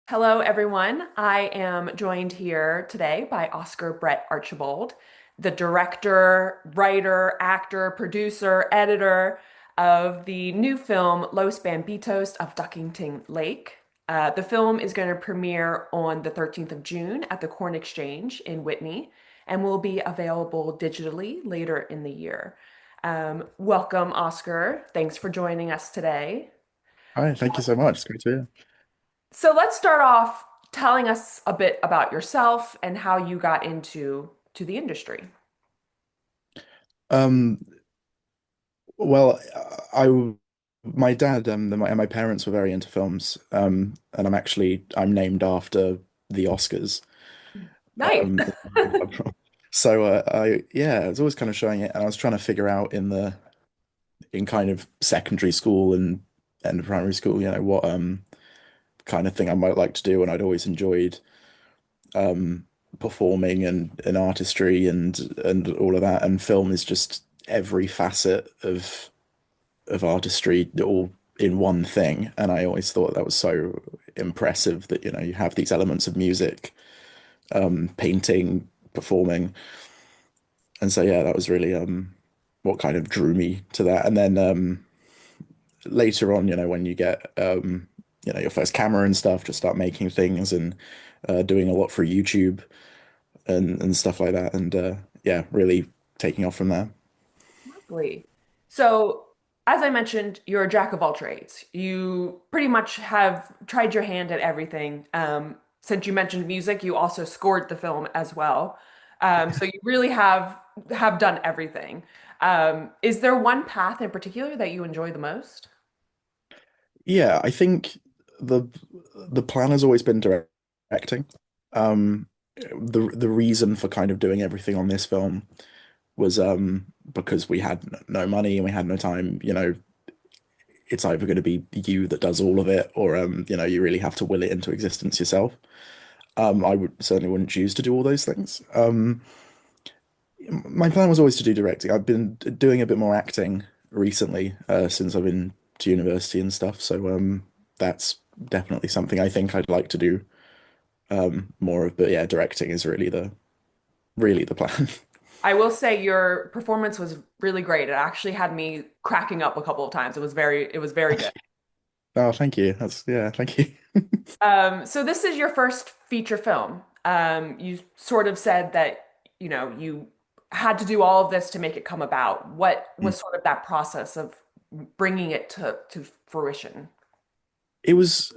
Hello, everyone. I am joined here today by Oscar Brett Archibald, the director, writer, actor, producer, editor of the new film Los Banditos of Ducklington Lake. The film is going to premiere on the 13th of June at the Corn Exchange in Witney and will be available digitally later in the year. Welcome, Oscar. Thanks for joining us today. Hi, thank you so much. It's great to hear. So let's start off telling us a bit about yourself and how you got into the industry. Um, well, my dad and my parents were very into films. And I'm named after the Oscars. Nice. Um, so I was always kind of showing it, and I was trying to figure out in kind of secondary school and primary school, what kind of thing I might like to do, and I'd always enjoyed um performing and artistry and all of that, and film is just every facet of artistry all in one thing. And I always thought that was so impressive that you have these elements of music, painting, performing. And so yeah, that was really what kind of drew me to that. And then later on, when you get your first camera and stuff, just start making things and doing a lot for YouTube and stuff like that. And yeah, really taking off from there. Lovely. So, as I mentioned, you're a jack of all trades. You pretty much have tried your hand at everything. Since you mentioned music, you also scored the film as well. So you really have done everything. Is there one path in particular that you enjoy the most? Yeah, I think the the plan has always been directing. Um, the reason for kind of doing everything on this film was because we had no money and we had no time. It's either going to be you that does all of it, or you really have to will it into existence yourself. I would certainly wouldn't choose to do all those things. My plan was always to do directing. I've been doing a bit more acting recently, since I've been to university and stuff. So that's definitely something I think I'd like to do more of. But yeah, directing is really the plan. I will say your performance was really great. It actually had me cracking up a couple of times. It was very good. Oh, thank you. Thank you. So this is your first feature film. You sort of said that, you had to do all of this to make it come about. What was sort of that process of bringing it to fruition? It was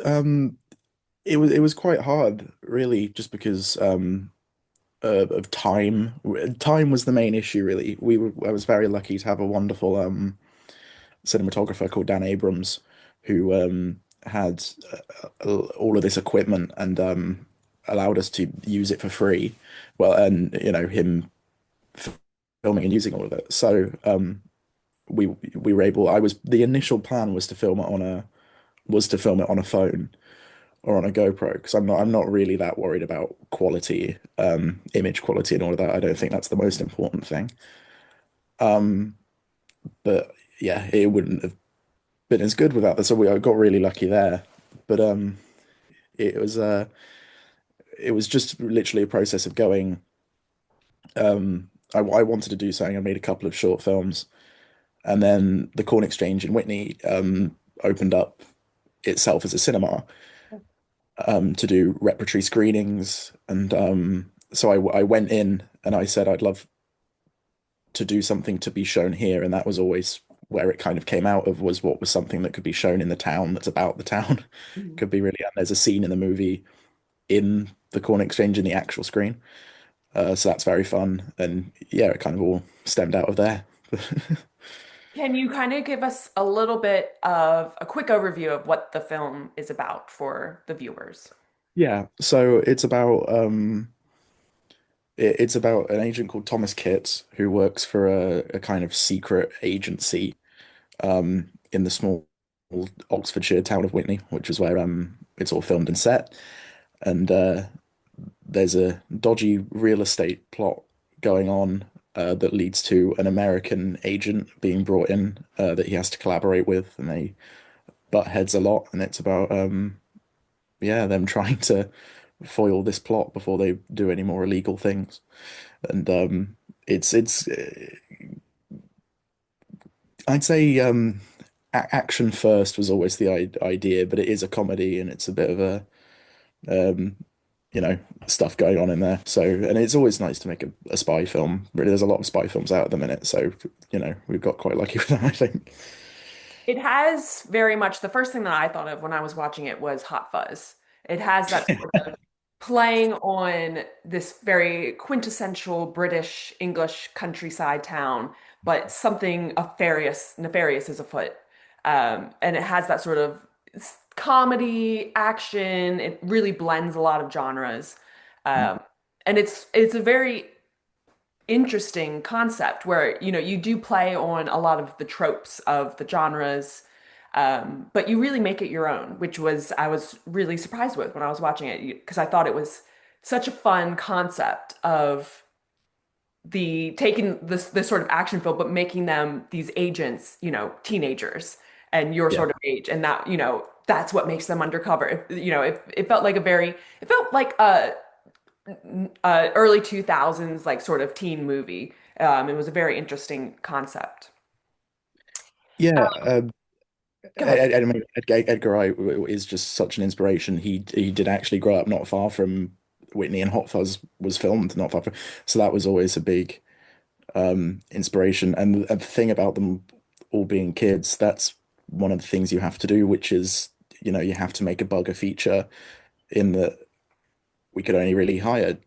it was quite hard, really, just because of time. Time was the main issue, really. I was very lucky to have a wonderful cinematographer called Dan Abrams, who had all of this equipment and allowed us to use it for free. Well, and him filming and using all of it. So we were able. I was the initial plan was to film it on a phone or on a GoPro, because I'm not really that worried about quality, image quality and all of that. I don't think that's the most important thing. Um, but yeah, it wouldn't have been as good without this. So I got really lucky there. But it was uh, it was just literally a process of going. I wanted to do something. I made a couple of short films, and then the Corn Exchange in Witney opened up itself as a cinema to do repertory screenings. And so I went in and I said I'd love to do something to be shown here, and that was always where it kind of came out of, was what was something that could be shown in the town, that's about the town. Mhm. Could be really, and there's a scene in the movie in the Corn Exchange in the actual screen. So that's very fun, and yeah, it kind of all stemmed out of there. Can you kind of give us a little bit of a quick overview of what the film is about for the viewers? Yeah, so it's about an agent called Thomas Kitts, who works for a kind of secret agency in the small Oxfordshire town of Witney, which is where it's all filmed and set. And there's a dodgy real estate plot going on that leads to an American agent being brought in that he has to collaborate with, and they butt heads a lot. And it's about yeah, them trying to foil this plot before they do any more illegal things. And it's I'd say a action first was always the I idea, but it is a comedy and it's a bit of a um, you know, stuff going on in there. So, and it's always nice to make a spy film. Really, there's a lot of spy films out at the minute, so we've got quite lucky with that, I think. It has very much the first thing that I thought of when I was watching it was Hot Fuzz. It has that sort of playing on this very quintessential British English countryside town, but something nefarious is afoot. And it has that sort of comedy, action. It really blends a lot of genres. Um, and it's a very interesting concept where you do play on a lot of the tropes of the genres, but you really make it your own, which was I was really surprised with when I was watching it because I thought it was such a fun concept of the taking this sort of action film but making them these agents, teenagers and your Yeah. sort of age, and that that's what makes them undercover. It felt like it felt like a early 2000s like sort of teen movie. It was a very interesting concept. Yeah, Go ahead. I mean, Edgar Wright is just such an inspiration. He did actually grow up not far from Whitney, and Hot Fuzz was filmed not far from. So that was always a big inspiration. And the thing about them all being kids, that's one of the things you have to do, which is you have to make a bugger feature in that we could only really hire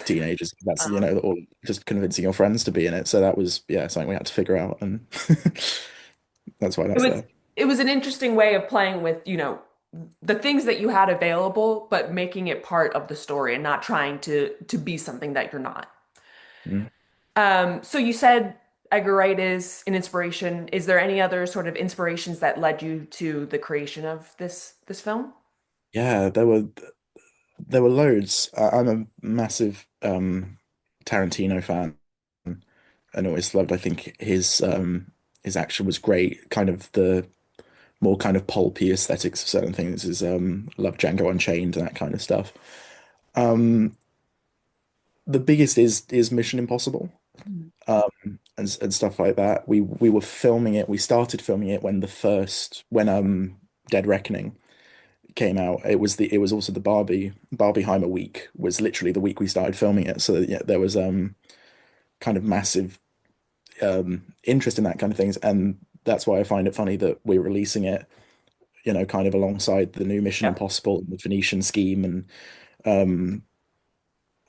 teenagers. That's Um, or just convincing your friends to be in it. So that was something we had to figure out, and that's why it that's was there. it was an interesting way of playing with, the things that you had available, but making it part of the story and not trying to be something that you're not. Mm. So you said Edgar Wright is an inspiration. Is there any other sort of inspirations that led you to the creation of this film? Yeah, there were loads. I'm a massive Tarantino fan and always loved. I think his action was great. Kind of the more kind of pulpy aesthetics of certain things is love Django Unchained and that kind of stuff. Um, the biggest is Mission Impossible. Mhm. And stuff like that. We were filming it. We started filming it when Dead Reckoning came out. It was also the Barbieheimer week was literally the week we started filming it. So yeah, there was kind of massive interest in that kind of things, and that's why I find it funny that we're releasing it, kind of alongside the new Mission Yep. Impossible and the Phoenician Scheme and um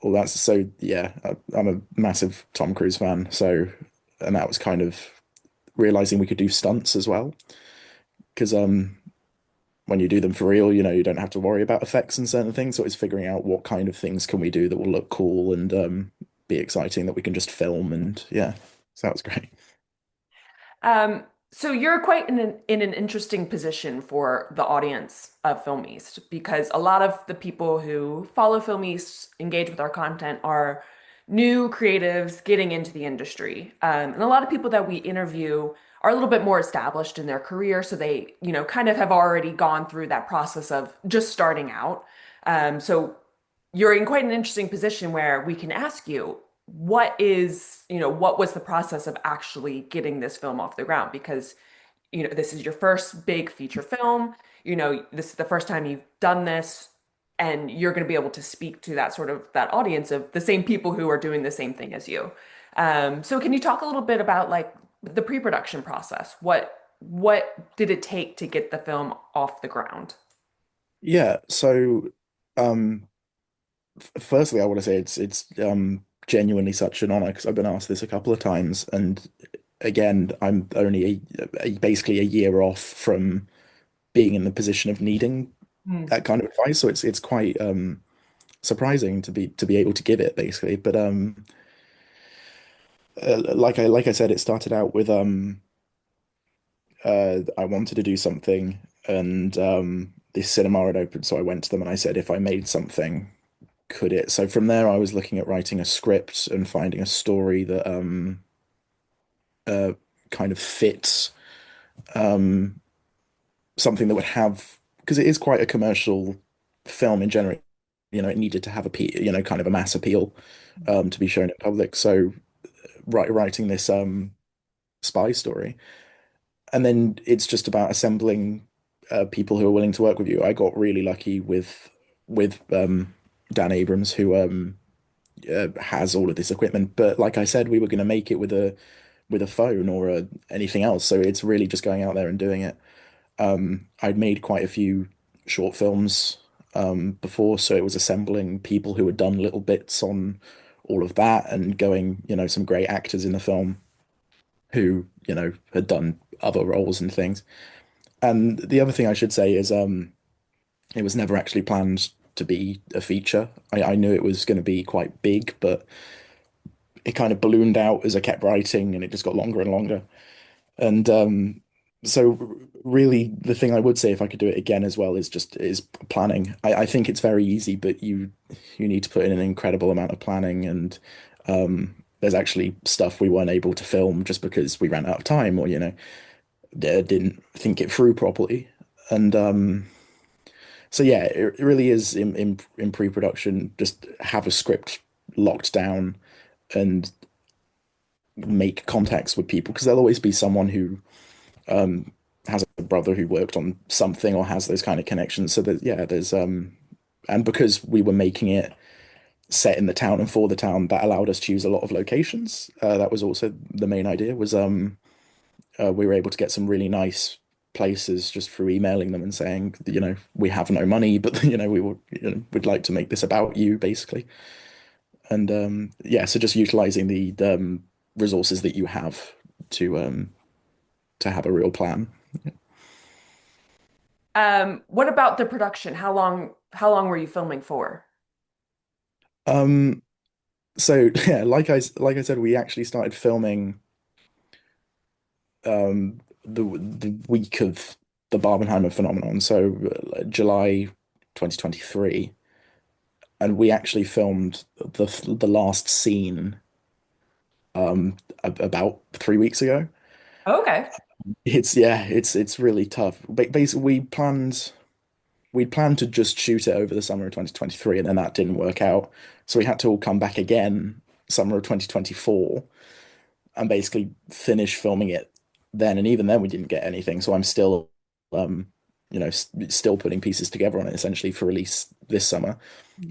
all that. So yeah, I'm a massive Tom Cruise fan. So and that was kind of realizing we could do stunts as well because when you do them for real, you don't have to worry about effects and certain things. So it's figuring out what kind of things can we do that will look cool and be exciting that we can just film and yeah, so that was great. So you're quite in an interesting position for the audience of Film East because a lot of the people who follow Film East, engage with our content, are new creatives getting into the industry. And a lot of people that we interview are a little bit more established in their career, so they, kind of have already gone through that process of just starting out. So you're in quite an interesting position where we can ask you, what was the process of actually getting this film off the ground? Because, this is your first big feature film, this is the first time you've done this, and you're going to be able to speak to that audience of the same people who are doing the same thing as you. So can you talk a little bit about like the pre-production process? What did it take to get the film off the ground? Yeah, so um firstly I want to say it's genuinely such an honor because I've been asked this a couple of times and again I'm only basically a year off from being in the position of needing Hmm. that kind of advice, so it's quite surprising to be able to give it basically. But like I said, it started out with I wanted to do something, and this cinema had opened, so I went to them and I said, if I made something, could it? So from there, I was looking at writing a script and finding a story that uh kind of fits something that would have because it is quite a commercial. film in general, it needed to have kind of a mass appeal to be shown in public. So writing this spy story, and then it's just about assembling people who are willing to work with you. I got really lucky with Dan Abrams, who has all of this equipment. But like I said, we were going to make it with a phone or anything else. So it's really just going out there and doing it. I'd made quite a few short films before, so it was assembling people who had done little bits on all of that and going, some great actors in the film who, had done other roles and things. And the other thing I should say is it was never actually planned to be a feature. I knew it was going to be quite big, but it kind of ballooned out as I kept writing and it just got longer and longer. And so really the thing I would say if I could do it again as well is planning. I think it's very easy, but you need to put in an incredible amount of planning and there's actually stuff we weren't able to film just because we ran out of time or, didn't think it through properly. And so yeah, it really is in pre-production, just have a script locked down and make contacts with people because there'll always be someone who has a brother who worked on something or has those kind of connections. So that yeah, there's and because we were making it set in the town and for the town, that allowed us to use a lot of locations. That was also the main idea was we were able to get some really nice places just through emailing them and saying, we have no money, but we'd like to make this about you, basically. And yeah, so just utilizing the resources that you have to have a real plan. What about the production? How long were you filming for? Um, so yeah, like I said, we actually started filming the week of the Barbenheimer phenomenon, so July 2023, and we actually filmed the last scene about 3 weeks ago. Okay. It's yeah, it's really tough. Basically, we'd planned to just shoot it over the summer of 2023, and then that didn't work out. So we had to all come back again summer of 2024 and basically finish filming it then. And even then, we didn't get anything. So I'm still, still putting pieces together on it essentially for release this summer.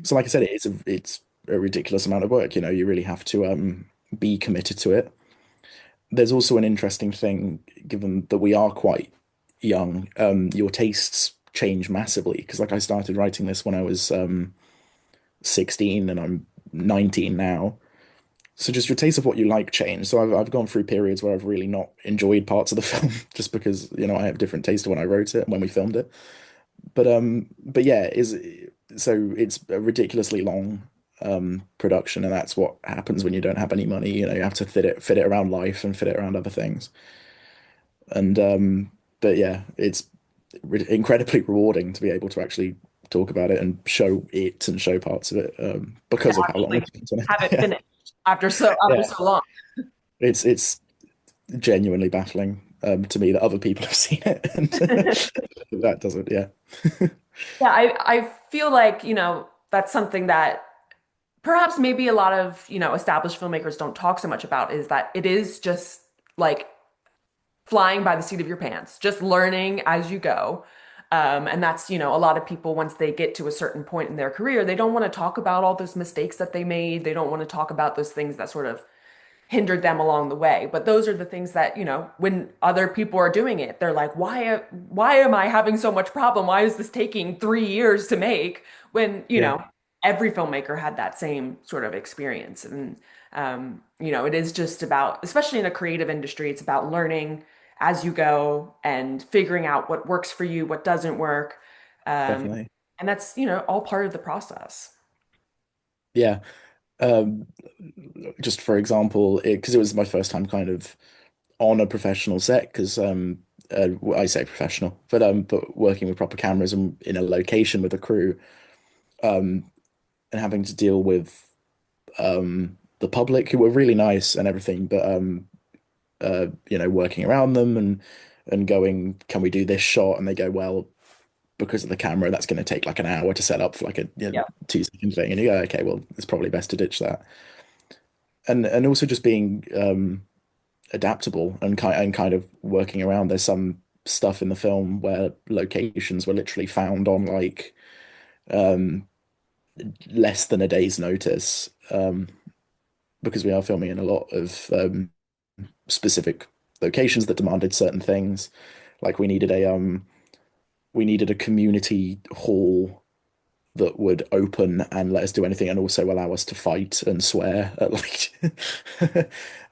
So like I said, it's a ridiculous amount of work. You really have to be committed to it. There's also an interesting thing, given that we are quite young, your tastes change massively. Because like I started writing this when I was 16 and I'm 19 now. So just your taste of what you like change. So I've gone through periods where I've really not enjoyed parts of the film just because, I have different taste when I wrote it and when we filmed it. But yeah, is so it's a ridiculously long production and that's what happens when you don't have any money. You have to fit it around life and fit it around other things. And but yeah, it's incredibly rewarding to be able to actually talk about it and show it and show parts of it To because of how long we actually spent on it. have it Yeah, finished after yeah. so long. It's genuinely baffling to me that other people have seen it and that doesn't. Yeah, Yeah, I feel like, that's something that perhaps maybe a lot of, established filmmakers don't talk so much about is that it is just like flying by the seat of your pants, just learning as you go. And that's, a lot of people, once they get to a certain point in their career, they don't want to talk about all those mistakes that they made. They don't want to talk about those things that sort of hindered them along the way. But those are the things that, when other people are doing it, they're like, why am I having so much problem? Why is this taking 3 years to make? When, yeah, every filmmaker had that same sort of experience. And, it is just about, especially in a creative industry, it's about learning as you go and figuring out what works for you, what doesn't work. Um, definitely. and that's, all part of the process. Yeah. Um, just for example, because it was my first time kind of on a professional set, because I say professional, but working with proper cameras and in a location with a crew, and having to deal with the public who were really nice and everything, but working around them and going, can we do this shot? And they go, well, because of the camera, that's going to take like an hour to set up for like a Yeah. 2 second thing, and you go, okay, well, it's probably best to ditch that. And also just being adaptable and kind of working around. There's some stuff in the film where locations were literally found on like um, less than a day's notice, because we are filming in a lot of specific locations that demanded certain things. Like we needed a community hall that would open and let us do anything and also allow us to fight and swear at like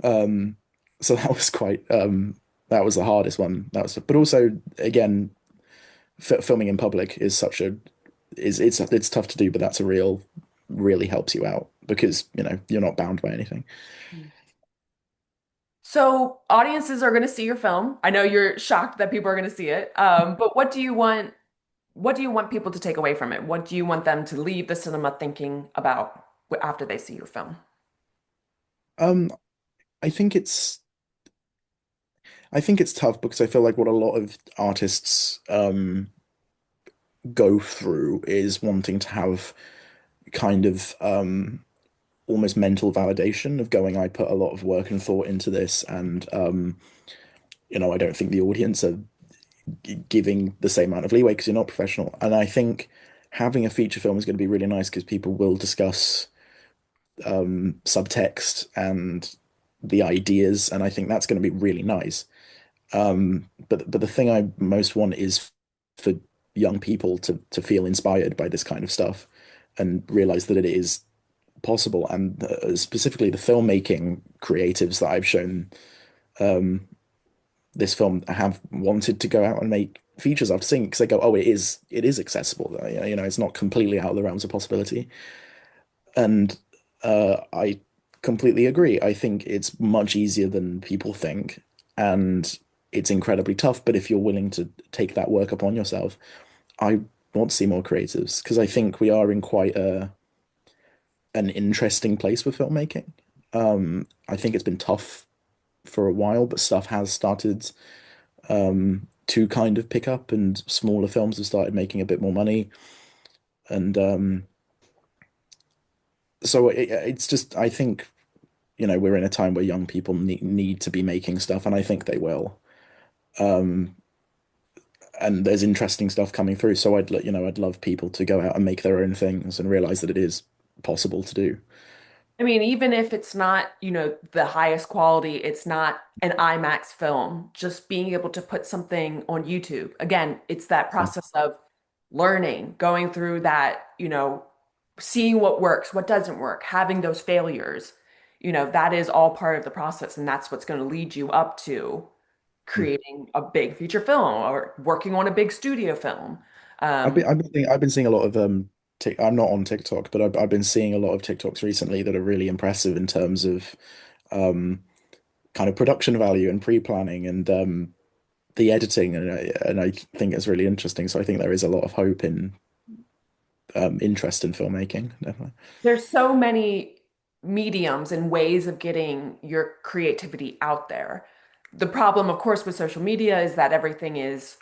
um so that was quite that was the hardest one. That was, but also again, filming in public is such a is it's tough to do, but that's a really helps you out because you're not bound by anything. So audiences are going to see your film. I know you're shocked that people are going to see it. But what do you want people to take away from it? What do you want them to leave the cinema thinking about after they see your film? um I think it's I think it's tough because I feel like what a lot of artists go through is wanting to have kind of almost mental validation of going, I put a lot of work and thought into this, and I don't think the audience are giving the same amount of leeway because you're not professional. And I think having a feature film is going to be really nice because people will discuss subtext and the ideas, and I think that's going to be really nice. But the thing I most want is for young people to feel inspired by this kind of stuff and realize that it is possible. And specifically, the filmmaking creatives that I've shown this film have wanted to go out and make features after seeing it because they go, oh, it is accessible. It's not completely out of the realms of possibility. And I completely agree. I think it's much easier than people think, and it's incredibly tough. But if you're willing to take that work upon yourself, I want to see more creatives because I think we are in quite a an interesting place with filmmaking. I think it's been tough for a while, but stuff has started to kind of pick up, and smaller films have started making a bit more money. And so it's just, I think, we're in a time where young people need to be making stuff, and I think they will. Um, and there's interesting stuff coming through. So I'd love people to go out and make their own things and realize that it is possible to do. I mean, even if it's not, the highest quality, it's not an IMAX film, just being able to put something on YouTube. Again, it's that Yeah. process of learning, going through that, seeing what works, what doesn't work, having those failures. That is all part of the process, and that's what's going to lead you up to Mm. creating a big feature film or working on a big studio film. Um, I've been seeing a lot of I'm not on TikTok, but I've been seeing a lot of TikToks recently that are really impressive in terms of um kind of production value and pre-planning and the editing, and I think it's really interesting. So I think there is a lot of hope in interest in filmmaking, definitely. there's so many mediums and ways of getting your creativity out there. The problem, of course, with social media is that everything is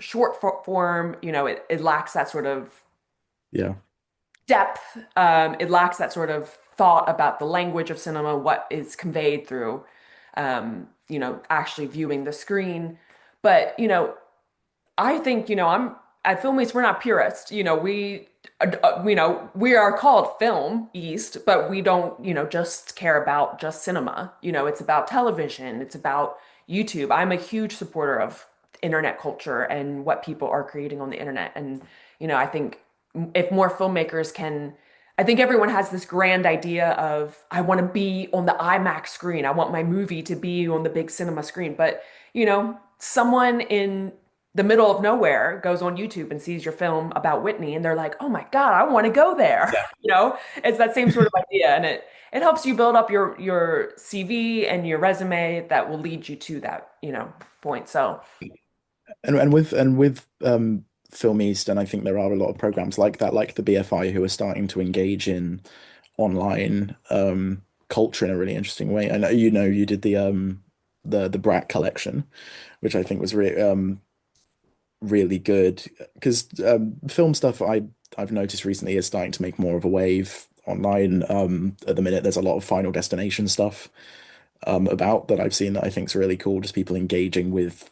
form, it lacks that sort of Yeah. depth. It lacks that sort of thought about the language of cinema, what is conveyed through, actually viewing the screen. But, I think, I'm at Film East, we're not purists. We are called Film East, but we don't, just care about just cinema. It's about television, it's about YouTube. I'm a huge supporter of internet culture and what people are creating on the internet. And, I think if more filmmakers can, I think everyone has this grand idea of, I want to be on the IMAX screen. I want my movie to be on the big cinema screen. But, someone in the middle of nowhere goes on YouTube and sees your film about Witney and they're like, "Oh my God, I want to go there." Yeah. It's that same sort of idea, and it helps you build up your CV and your resume that will lead you to that, point. So, And with Film East, and I think there are a lot of programs like that, like the BFI, who are starting to engage in online culture in a really interesting way. I know you did the Brat collection, which I think was really really good because film stuff I've noticed recently is starting to make more of a wave online. At the minute, there's a lot of Final Destination stuff about that I've seen that I think is really cool. Just people engaging with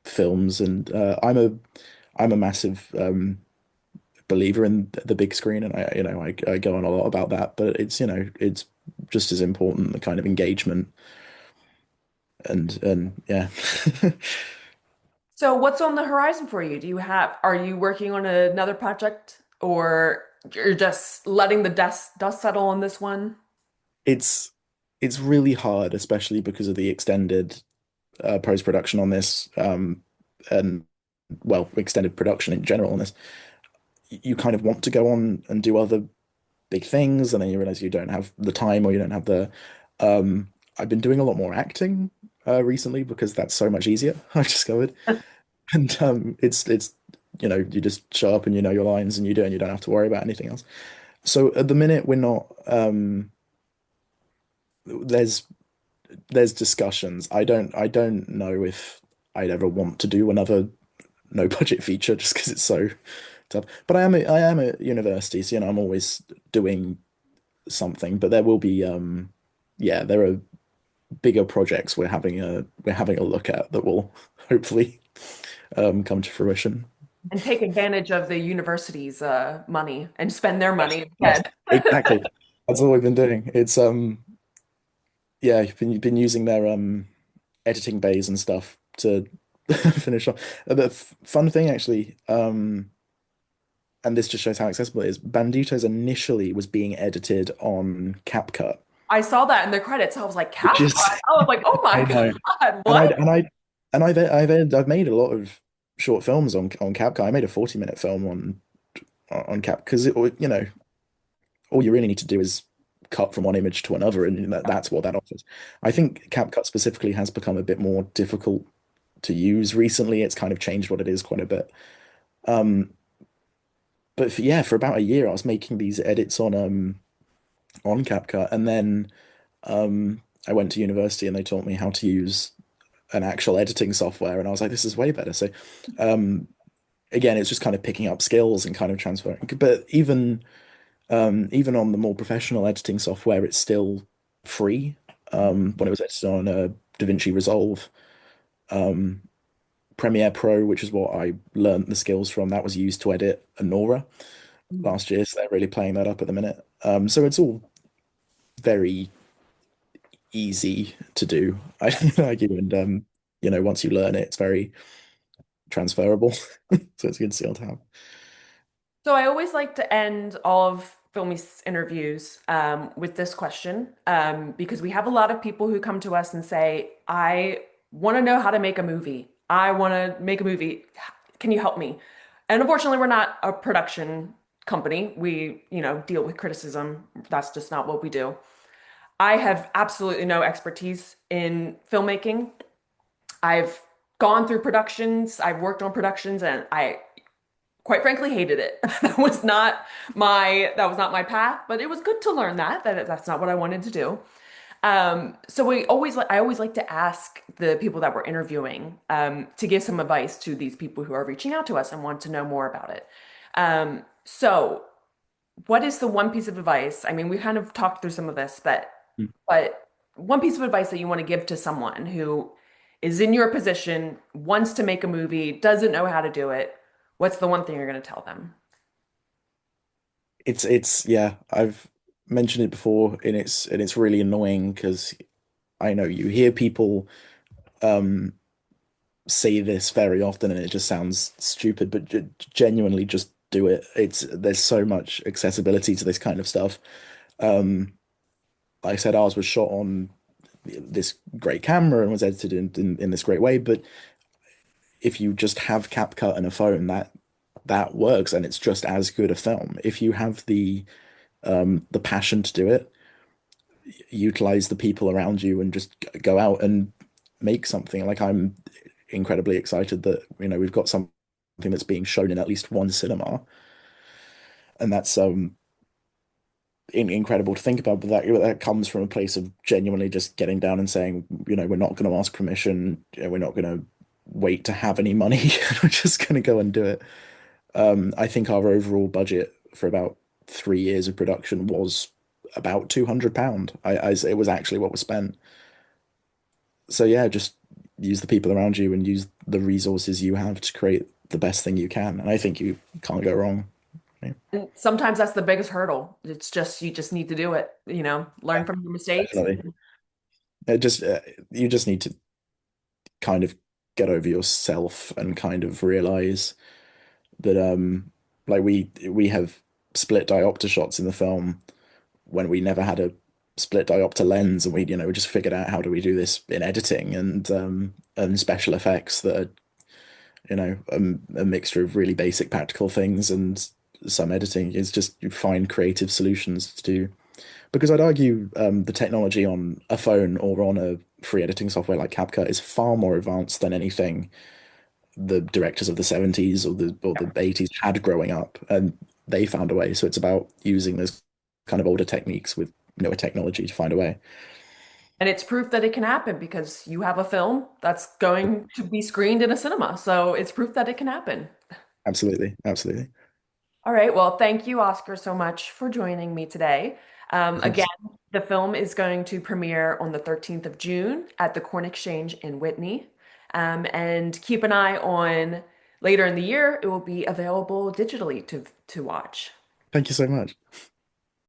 films, and I'm a massive believer in the big screen, and I go on a lot about that. But it's just as important, the kind of engagement and yeah. So what's on the horizon for you? Are you working on another project or you're just letting the dust settle on this one? It's it's really hard, especially because of the extended post-production on this, and well, extended production in general on this. You kind of want to go on and do other big things, and then you realize you don't have the time or you don't have the. I've been doing a lot more acting recently because that's so much easier, I've discovered. And it's you just show up and you know your lines and you do it and you don't have to worry about anything else. So at the minute we're not there's there's discussions. I don't know if I'd ever want to do another no budget feature just because it's so tough. But I am at university, so I'm always doing something. But there will be yeah, there are bigger projects we're having a look at that will hopefully come to fruition. And take advantage of the university's money and spend their Yes, money yes, instead. exactly. That's all we've been doing. It's yeah, you've been using their editing bays and stuff to finish off. The fun thing actually, and this just shows how accessible it is. Banditos initially was being edited on CapCut, I saw that in the credits. I was like, which Cap? is I was like, oh my I know, God, and I what? and I and I've made a lot of short films on CapCut. I made a 40-minute film on Cap because all you really need to do is cut from one image to another, and that's what that offers. I think CapCut specifically has become a bit more difficult to use recently. It's kind of changed what it is quite a bit. Um, but yeah, for about a year, I was making these edits on CapCut, and then I went to university and they taught me how to use an actual editing software, and I was like, this is way better. So um, again, it's just kind of picking up skills and kind of transferring. But even on the more professional editing software, it's still free. When it was edited on DaVinci Resolve, um, Premiere Pro, which is what I learned the skills from, that was used to edit Anora last year. So they're really playing that up at the minute. So it's all very easy to do, I argue, and once you learn it, it's very transferable. So it's a good skill to have. So I always like to end all of Filmy's interviews with this question because we have a lot of people who come to us and say, I want to know how to make a movie. I want to make a movie. Can you help me? And unfortunately, we're not a production company. We, deal with criticism. That's just not what we do. I have absolutely no expertise in filmmaking. I've gone through productions, I've worked on productions, and I quite frankly hated it. That was not my path, but it was good to learn that's not what I wanted to do. So I always like to ask the people that we're interviewing to give some advice to these people who are reaching out to us and want to know more about it. So what is the one piece of advice? I mean, we kind of talked through some of this, but one piece of advice that you want to give to someone who is in your position, wants to make a movie, doesn't know how to do it, what's the one thing you're going to tell them? It's yeah, I've mentioned it before, and it's really annoying because I know you hear people um say this very often and it just sounds stupid, but genuinely just do it. There's so much accessibility to this kind of stuff. Um, like I said, ours was shot on this great camera and was edited in this great way, but if you just have CapCut and a phone, that works and it's just as good a film. If you have the passion to do it, utilize the people around you and just go out and make something. Like I'm incredibly excited that we've got something that's being shown in at least one cinema, and that's incredible to think about. But that comes from a place of genuinely just getting down and saying, we're not going to ask permission, we're not going to wait to have any money. We're just going to go and do it. I think our overall budget for about 3 years of production was about £200. It was actually what was spent. So yeah, just use the people around you and use the resources you have to create the best thing you can. And I think you can't go wrong. Yeah, And sometimes that's the biggest hurdle. It's just you just need to do it, learn from your mistakes. definitely. It just you just need to kind of get over yourself and kind of realize that like we have split diopter shots in the film when we never had a split diopter lens, and we just figured out how do we do this in editing and special effects that are a mixture of really basic practical things and some editing is just you find creative solutions to do. Because I'd argue the technology on a phone or on a free editing software like CapCut is far more advanced than anything the directors of the 70s or the 80s had growing up, and they found a way. So it's about using those kind of older techniques with newer technology to find a way. And it's proof that it can happen because you have a film that's going to be screened in a cinema. So it's proof that it can happen. Absolutely, absolutely. All right. Well, thank you, Oscar, so much for joining me today. Of Again, course. the film is going to premiere on the 13th of June at the Corn Exchange in Witney. And keep an eye on later in the year, it will be available digitally to watch. Thank you so much.